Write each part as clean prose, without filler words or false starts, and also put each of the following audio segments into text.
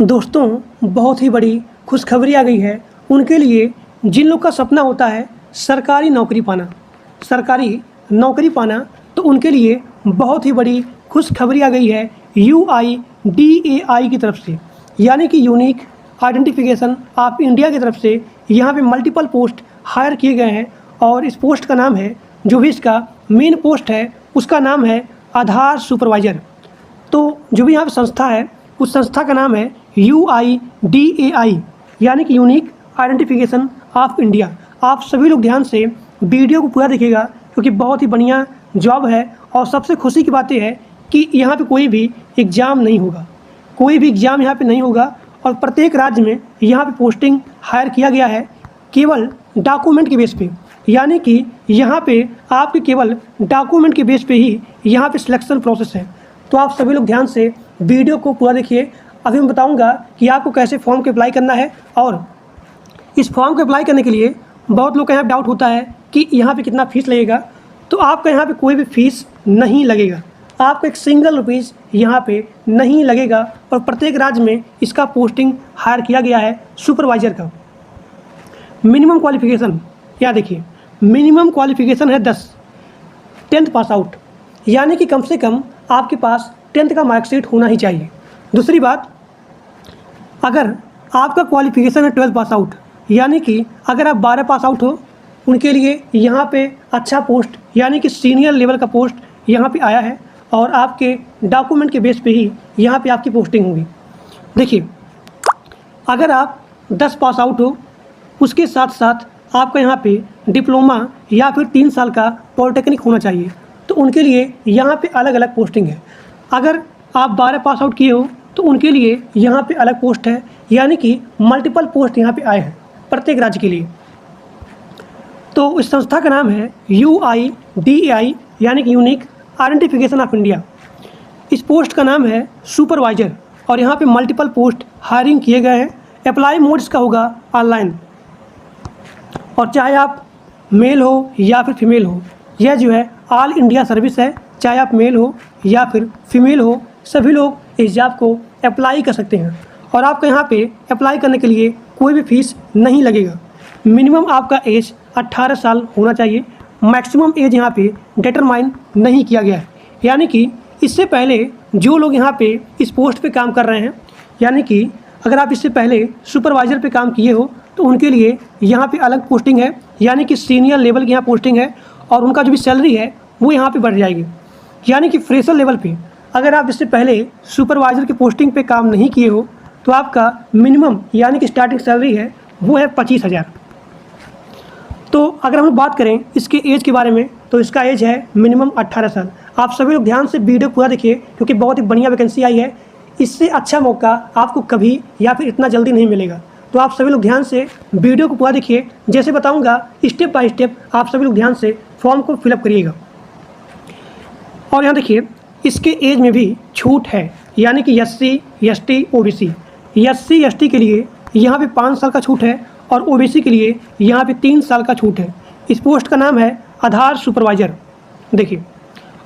दोस्तों, बहुत ही बड़ी खुशखबरी आ गई है उनके लिए जिन लोग का सपना होता है सरकारी नौकरी पाना। तो उनके लिए बहुत ही बड़ी खुशखबरी आ गई है UIDAI की तरफ से, यानी कि यूनिक आइडेंटिफिकेशन ऑफ इंडिया की तरफ से यहाँ पे मल्टीपल पोस्ट हायर किए गए हैं। और इस पोस्ट का नाम है, जो भी इसका मेन पोस्ट है उसका नाम है आधार सुपरवाइज़र। तो जो भी यहाँ पे संस्था है उस संस्था का नाम है UIDAI, यानी कि यूनिक आइडेंटिफिकेशन ऑफ इंडिया। आप सभी लोग ध्यान से वीडियो को पूरा देखिएगा, क्योंकि बहुत ही बढ़िया जॉब है। और सबसे खुशी की बात यह है कि यहाँ पे कोई भी एग्ज़ाम नहीं होगा, और प्रत्येक राज्य में यहाँ पे पोस्टिंग हायर किया गया है केवल डॉक्यूमेंट के बेस पे, यानी कि यहाँ पे आपके केवल डॉक्यूमेंट के बेस पे ही यहाँ पे सिलेक्शन प्रोसेस है। तो आप सभी लोग ध्यान से वीडियो को पूरा देखिए। अभी मैं बताऊंगा कि आपको कैसे फॉर्म को अप्लाई करना है। और इस फॉर्म को अप्लाई करने के लिए बहुत लोग का यहाँ डाउट होता है कि यहाँ पे कितना फ़ीस लगेगा। तो आपका यहाँ पे कोई भी फ़ीस नहीं लगेगा, आपको एक सिंगल रुपीज़ यहाँ पे नहीं लगेगा। और प्रत्येक राज्य में इसका पोस्टिंग हायर किया गया है सुपरवाइज़र का। मिनिमम क्वालिफ़िकेशन यहाँ देखिए, मिनिमम क्वालिफ़िकेशन है 10th पास आउट, यानी कि कम से कम आपके पास 10th का मार्कशीट होना ही चाहिए। दूसरी बात, अगर आपका क्वालिफ़िकेशन है 12th पास आउट, यानी कि अगर आप 12 पास आउट हो, उनके लिए यहाँ पे अच्छा पोस्ट यानी कि सीनियर लेवल का पोस्ट यहाँ पे आया है। और आपके डॉक्यूमेंट के बेस पे ही यहाँ पे आपकी पोस्टिंग होगी। देखिए, अगर आप 10 पास आउट हो, उसके साथ साथ आपका यहाँ पे डिप्लोमा या फिर 3 साल का पॉलिटेक्निक होना चाहिए, तो उनके लिए यहाँ पे अलग अलग पोस्टिंग है। अगर आप 12 पास आउट किए हो तो उनके लिए यहाँ पे अलग पोस्ट है, यानी कि मल्टीपल पोस्ट यहाँ पे आए हैं प्रत्येक राज्य के लिए। तो इस संस्था का नाम है UIDAI, यानी कि यूनिक आइडेंटिफिकेशन ऑफ इंडिया। इस पोस्ट का नाम है सुपरवाइज़र, और यहाँ पे मल्टीपल पोस्ट हायरिंग किए गए हैं। अप्लाई मोड इसका होगा ऑनलाइन, और चाहे आप मेल हो या फिर फीमेल हो, यह जो है ऑल इंडिया सर्विस है। चाहे आप मेल हो या फिर फीमेल हो, सभी लोग इस जॉब को अप्लाई कर सकते हैं। और आपको यहाँ पे अप्लाई करने के लिए कोई भी फ़ीस नहीं लगेगा। मिनिमम आपका एज 18 साल होना चाहिए। मैक्सिमम एज यहाँ पे डिटरमाइन नहीं किया गया है, यानी कि इससे पहले जो लोग यहाँ पे इस पोस्ट पे काम कर रहे हैं, यानी कि अगर आप इससे पहले सुपरवाइज़र पे काम किए हो तो उनके लिए यहाँ पे अलग पोस्टिंग है, यानी कि सीनियर लेवल की यहाँ पोस्टिंग है। और उनका जो भी सैलरी है वो यहाँ पे बढ़ जाएगी, यानी कि फ्रेशर लेवल पे अगर आप इससे पहले सुपरवाइज़र की पोस्टिंग पे काम नहीं किए हो तो आपका मिनिमम यानी कि स्टार्टिंग सैलरी है वो है 25,000। तो अगर हम लोग बात करें इसके एज के बारे में, तो इसका एज है मिनिमम 18 साल। आप सभी लोग ध्यान से वीडियो पूरा देखिए, क्योंकि बहुत ही बढ़िया वैकेंसी आई है। इससे अच्छा मौका आपको कभी या फिर इतना जल्दी नहीं मिलेगा। तो आप सभी लोग ध्यान से वीडियो को पूरा देखिए। जैसे बताऊंगा स्टेप बाय स्टेप आप सभी लोग ध्यान से फॉर्म को फिलअप करिएगा। और यहाँ देखिए, इसके एज में भी छूट है, यानी कि SC ST OBC। SC ST के लिए यहाँ पे 5 साल का छूट है, और OBC के लिए यहाँ पे 3 साल का छूट है। इस पोस्ट का नाम है आधार सुपरवाइज़र। देखिए,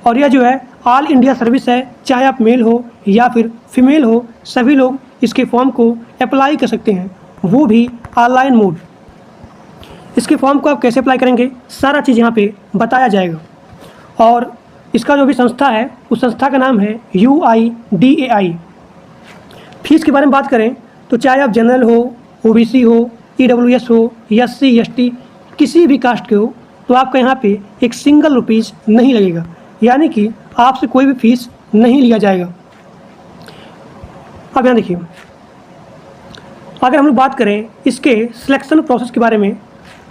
और यह जो है ऑल इंडिया सर्विस है। चाहे आप मेल हो या फिर फीमेल हो, सभी लोग इसके फॉर्म को अप्लाई कर सकते हैं, वो भी ऑनलाइन मोड। इसके फॉर्म को आप कैसे अप्लाई करेंगे, सारा चीज़ यहाँ पे बताया जाएगा। और इसका जो भी संस्था है उस संस्था का नाम है UIDAI। फीस के बारे में बात करें तो चाहे आप जनरल हो, OBC हो, EWS हो, SC ST किसी भी कास्ट के हो, तो आपका यहाँ पे एक सिंगल रुपीज़ नहीं लगेगा, यानी कि आपसे कोई भी फीस नहीं लिया जाएगा। अब यहाँ देखिए, अगर हम लोग बात करें इसके सिलेक्शन प्रोसेस के बारे में,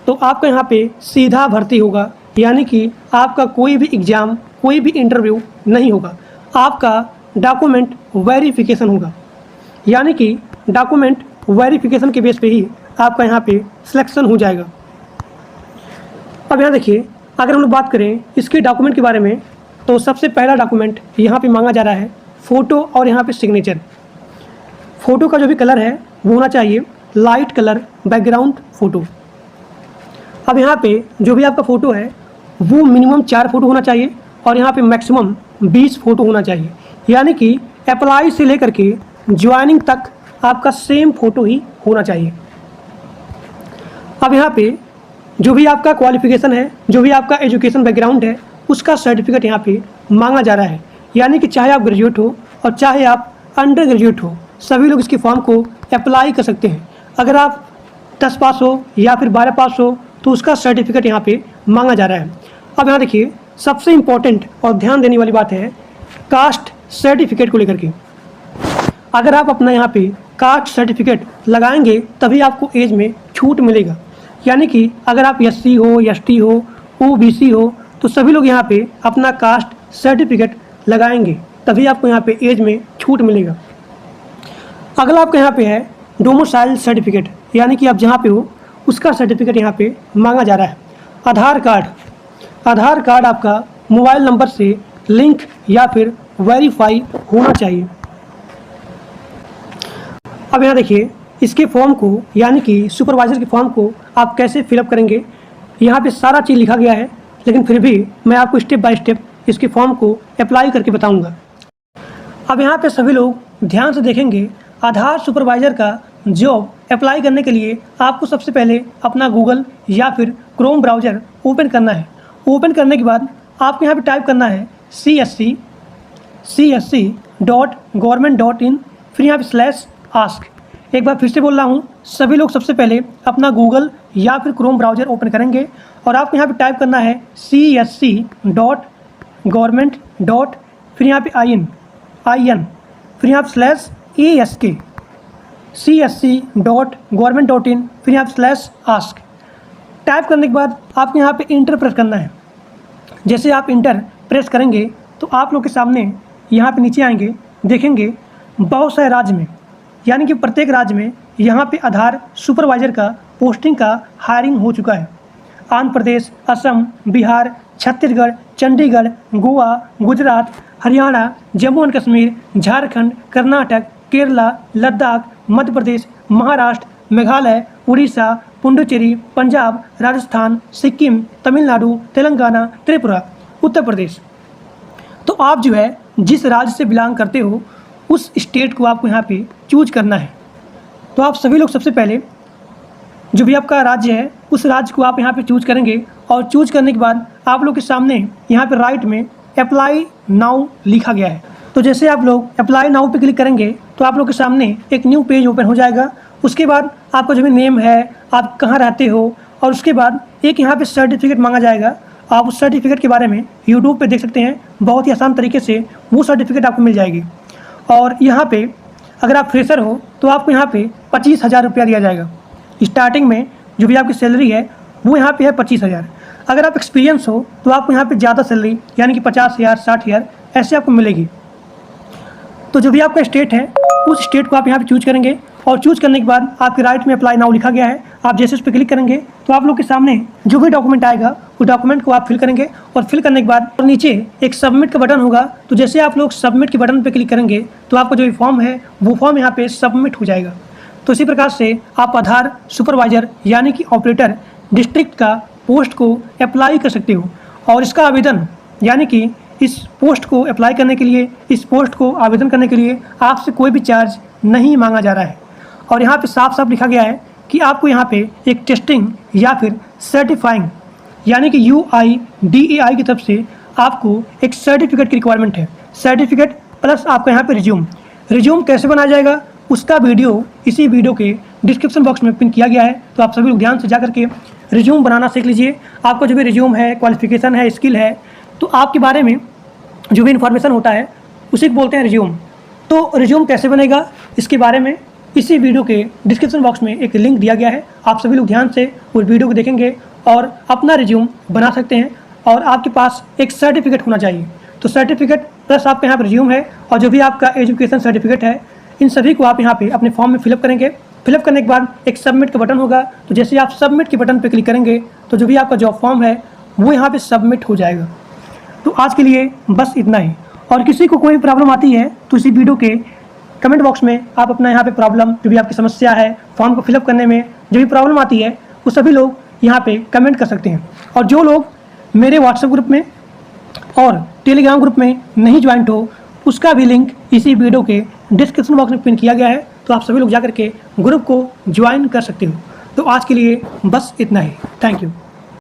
तो आपका यहाँ पे सीधा भर्ती होगा, यानी कि आपका कोई भी एग्ज़ाम, कोई भी इंटरव्यू नहीं होगा। आपका डॉक्यूमेंट वेरिफिकेशन होगा, यानी कि डॉक्यूमेंट वेरिफिकेशन के बेस पे ही आपका यहाँ पे सिलेक्शन हो जाएगा। अब यहाँ देखिए, अगर हम लोग बात करें इसके डॉक्यूमेंट के बारे में, तो सबसे पहला डॉक्यूमेंट यहाँ पे मांगा जा रहा है फ़ोटो और यहाँ पे सिग्नेचर। फ़ोटो का जो भी कलर है वो होना चाहिए लाइट कलर बैकग्राउंड फ़ोटो। अब यहाँ पे जो भी आपका फ़ोटो है वो मिनिमम 4 फ़ोटो होना चाहिए, और यहाँ पे मैक्सिमम 20 फ़ोटो होना चाहिए, यानी कि अप्लाई से लेकर के ज्वाइनिंग तक आपका सेम फ़ोटो ही होना चाहिए। अब यहाँ पे जो भी आपका क्वालिफिकेशन है, जो भी आपका एजुकेशन बैकग्राउंड है, उसका सर्टिफिकेट यहाँ पे मांगा जा रहा है। यानी कि चाहे आप ग्रेजुएट हो और चाहे आप अंडर ग्रेजुएट हो, सभी लोग इसके फॉर्म को अप्लाई कर सकते हैं। अगर आप 10 पास हो या फिर 12 पास हो तो उसका सर्टिफिकेट यहाँ पे मांगा जा रहा है। अब यहाँ देखिए, सबसे इम्पॉर्टेंट और ध्यान देने वाली बात है कास्ट सर्टिफिकेट को लेकर के। अगर आप अपना यहाँ पे कास्ट सर्टिफिकेट लगाएंगे तभी आपको एज में छूट मिलेगा। यानी कि अगर आप SC हो, ST हो, OBC हो, तो सभी लोग यहाँ पे अपना कास्ट सर्टिफिकेट लगाएंगे तभी आपको यहाँ पे एज में छूट मिलेगा। अगला आपका यहाँ पे है डोमिसाइल सर्टिफिकेट, यानी कि आप जहाँ पे हो उसका सर्टिफिकेट यहाँ पे मांगा जा रहा है। आधार कार्ड आपका मोबाइल नंबर से लिंक या फिर वेरीफाई होना चाहिए। अब यहाँ देखिए, इसके फॉर्म को यानी कि सुपरवाइज़र के फॉर्म को आप कैसे फिलअप करेंगे, यहाँ पे सारा चीज़ लिखा गया है, लेकिन फिर भी मैं आपको स्टेप बाय स्टेप इसके फॉर्म को अप्लाई करके बताऊंगा। अब यहाँ पे सभी लोग ध्यान से देखेंगे। आधार सुपरवाइज़र का जॉब अप्लाई करने के लिए आपको सबसे पहले अपना गूगल या फिर क्रोम ब्राउज़र ओपन करना है। ओपन करने के बाद आपको यहाँ पे टाइप करना है csc.government.in, फिर यहाँ पे /ask। एक बार फिर से बोल रहा हूँ, सभी लोग सबसे पहले अपना गूगल या फिर क्रोम ब्राउज़र ओपन करेंगे और आपको यहाँ पे टाइप करना है csc.government. फिर यहाँ पे in, फिर यहाँ पे /ask, csc.government.in, फिर यहाँ पे /ask। टाइप करने के बाद आपको यहाँ पे इंटर प्रेस करना है। जैसे आप इंटर प्रेस करेंगे तो आप लोग के सामने यहाँ पे नीचे आएंगे, देखेंगे बहुत सारे राज्य में, यानी कि प्रत्येक राज्य में यहाँ पे आधार सुपरवाइज़र का पोस्टिंग का हायरिंग हो चुका है। आंध्र प्रदेश, असम, बिहार, छत्तीसगढ़, चंडीगढ़, गोवा, गुजरात, हरियाणा, जम्मू एंड कश्मीर, झारखंड, कर्नाटक, केरला, लद्दाख, मध्य प्रदेश, महाराष्ट्र, मेघालय, उड़ीसा, पुडुचेरी, पंजाब, राजस्थान, सिक्किम, तमिलनाडु, तेलंगाना, त्रिपुरा, उत्तर प्रदेश। तो आप जो है जिस राज्य से बिलोंग करते हो उस स्टेट को आपको यहाँ पे चूज करना है। तो आप सभी लोग सबसे पहले जो भी आपका राज्य है उस राज्य को आप यहाँ पे चूज करेंगे और चूज करने के बाद आप लोग के सामने यहाँ पे राइट में अप्लाई नाउ लिखा गया है। तो जैसे आप लोग अप्लाई नाउ पे क्लिक करेंगे तो आप लोग के सामने एक न्यू पेज ओपन हो जाएगा। उसके बाद आपका जो भी नेम है, आप कहाँ रहते हो, और उसके बाद एक यहाँ पे सर्टिफिकेट मांगा जाएगा। आप उस सर्टिफिकेट के बारे में यूट्यूब पे देख सकते हैं, बहुत ही आसान तरीके से वो सर्टिफिकेट आपको मिल जाएगी। और यहाँ पे अगर आप फ्रेशर हो तो आपको यहाँ पे 25,000 रुपया दिया जाएगा। स्टार्टिंग में जो भी आपकी सैलरी है वो यहाँ पे है 25,000। अगर आप एक्सपीरियंस हो तो आपको यहाँ पे ज़्यादा सैलरी यानी कि 50,000, 60,000 ऐसे आपको मिलेगी। तो जो भी आपका स्टेट है उस स्टेट को आप यहाँ पे चूज करेंगे और चूज करने के बाद आपके राइट में अप्लाई नाउ लिखा गया है। आप जैसे उस पर क्लिक करेंगे तो आप लोग के सामने जो भी डॉक्यूमेंट आएगा वो डॉक्यूमेंट को आप फिल करेंगे और फिल करने के बाद नीचे एक सबमिट का बटन होगा। तो जैसे आप लोग सबमिट के बटन पर क्लिक करेंगे तो आपका जो भी फॉर्म है वो फॉर्म यहाँ पे सबमिट हो जाएगा। तो इसी प्रकार से आप आधार सुपरवाइज़र यानी कि ऑपरेटर डिस्ट्रिक्ट का पोस्ट को अप्लाई कर सकते हो। और इसका आवेदन यानी कि इस पोस्ट को अप्लाई करने के लिए, इस पोस्ट को आवेदन करने के लिए आपसे कोई भी चार्ज नहीं मांगा जा रहा है। और यहाँ पे साफ साफ लिखा गया है कि आपको यहाँ पे एक टेस्टिंग या फिर सर्टिफाइंग यानी कि UIDAI की तरफ से आपको एक सर्टिफिकेट की रिक्वायरमेंट है। सर्टिफिकेट प्लस आपका यहाँ पे रिज्यूम कैसे बनाया जाएगा उसका वीडियो इसी वीडियो के डिस्क्रिप्शन बॉक्स में पिन किया गया है। तो आप सभी लोग ध्यान से जा करके रिज्यूम बनाना सीख लीजिए। आपका जो भी रिज्यूम है, क्वालिफिकेशन है, स्किल है, तो आपके बारे में जो भी इन्फॉर्मेशन होता है उसी को बोलते हैं रिज्यूम। तो रिज्यूम कैसे बनेगा इसके बारे में इसी वीडियो के डिस्क्रिप्शन बॉक्स में एक लिंक दिया गया है। आप सभी लोग ध्यान से उस वीडियो को देखेंगे और अपना रिज्यूम बना सकते हैं। और आपके पास एक सर्टिफिकेट होना चाहिए। तो सर्टिफिकेट प्लस आपके यहाँ पर रिज्यूम है और जो भी आपका एजुकेशन सर्टिफिकेट है, इन सभी को आप यहाँ पे अपने फॉर्म में फिलअप करेंगे। फिलअप करने के बाद एक सबमिट का बटन होगा। तो जैसे आप सबमिट के बटन पर क्लिक करेंगे तो जो भी आपका जॉब फॉर्म है वो यहाँ पे सबमिट हो जाएगा। तो आज के लिए बस इतना ही। और किसी को कोई प्रॉब्लम आती है तो इसी वीडियो के कमेंट बॉक्स में आप अपना यहाँ पे प्रॉब्लम, जो भी आपकी समस्या है फॉर्म को फिलअप करने में जो भी प्रॉब्लम आती है वो सभी लोग यहाँ पे कमेंट कर सकते हैं। और जो लोग मेरे व्हाट्सएप ग्रुप में और टेलीग्राम ग्रुप में नहीं ज्वाइंट हो उसका भी लिंक इसी वीडियो के डिस्क्रिप्शन बॉक्स में पिन किया गया है। तो आप सभी लोग जा करके ग्रुप को ज्वाइन कर सकते हो। तो आज के लिए बस इतना ही। Thank you.